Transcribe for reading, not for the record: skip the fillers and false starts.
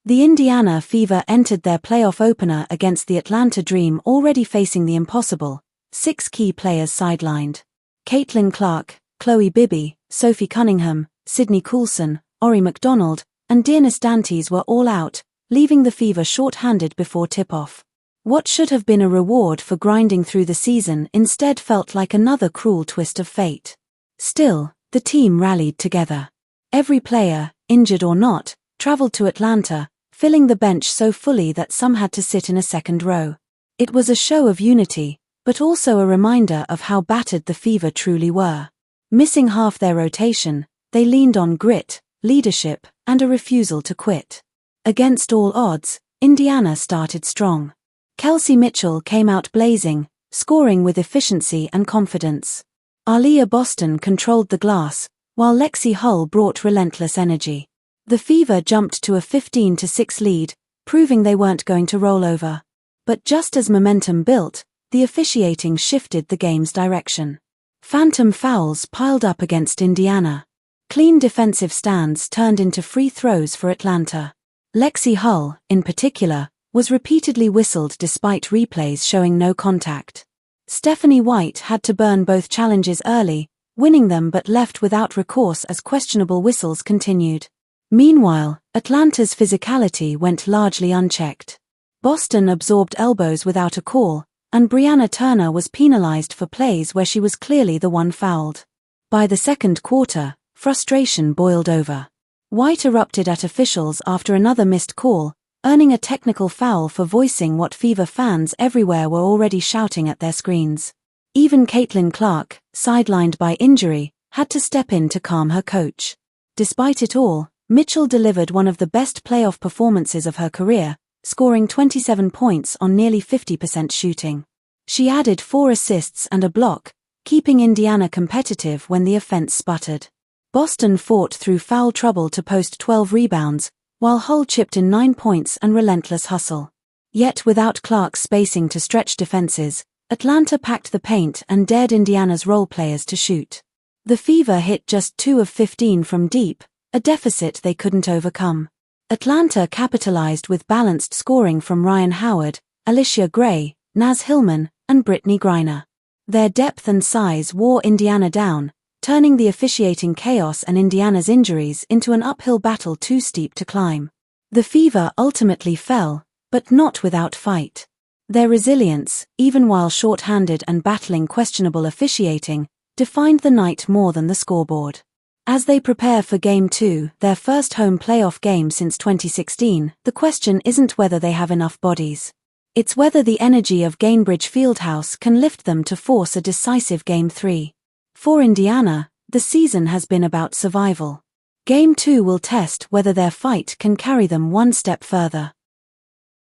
The Indiana Fever entered their playoff opener against the Atlanta Dream already facing the impossible, 6 key players sidelined. Caitlin Clark, Chloe Bibby, Sophie Cunningham, Sydney Coulson, Ori McDonald, and Dearness Dantes were all out, leaving the Fever short-handed before tip-off. What should have been a reward for grinding through the season instead felt like another cruel twist of fate. Still, the team rallied together. Every player, injured or not, traveled to Atlanta, filling the bench so fully that some had to sit in a second row. It was a show of unity, but also a reminder of how battered the Fever truly were. Missing half their rotation, they leaned on grit, leadership, and a refusal to quit. Against all odds, Indiana started strong. Kelsey Mitchell came out blazing, scoring with efficiency and confidence. Aaliyah Boston controlled the glass, while Lexi Hull brought relentless energy. The Fever jumped to a 15-6 lead, proving they weren't going to roll over. But just as momentum built, the officiating shifted the game's direction. Phantom fouls piled up against Indiana. Clean defensive stands turned into free throws for Atlanta. Lexi Hull, in particular, was repeatedly whistled despite replays showing no contact. Stephanie White had to burn both challenges early, winning them but left without recourse as questionable whistles continued. Meanwhile, Atlanta's physicality went largely unchecked. Boston absorbed elbows without a call, and Brianna Turner was penalized for plays where she was clearly the one fouled. By the second quarter, frustration boiled over. White erupted at officials after another missed call, earning a technical foul for voicing what Fever fans everywhere were already shouting at their screens. Even Caitlin Clark, sidelined by injury, had to step in to calm her coach. Despite it all, Mitchell delivered one of the best playoff performances of her career, scoring 27 points on nearly 50% shooting. She added 4 assists and a block, keeping Indiana competitive when the offense sputtered. Boston fought through foul trouble to post 12 rebounds, while Hull chipped in 9 points and relentless hustle. Yet without Clark's spacing to stretch defenses, Atlanta packed the paint and dared Indiana's role players to shoot. The Fever hit just 2 of 15 from deep, a deficit they couldn't overcome. Atlanta capitalized with balanced scoring from Ryan Howard, Alicia Gray, Naz Hillman, and Brittany Griner. Their depth and size wore Indiana down, turning the officiating chaos and Indiana's injuries into an uphill battle too steep to climb. The Fever ultimately fell, but not without fight. Their resilience, even while short-handed and battling questionable officiating, defined the night more than the scoreboard. As they prepare for Game 2, their first home playoff game since 2016, the question isn't whether they have enough bodies. It's whether the energy of Gainbridge Fieldhouse can lift them to force a decisive Game 3. For Indiana, the season has been about survival. Game 2 will test whether their fight can carry them one step further.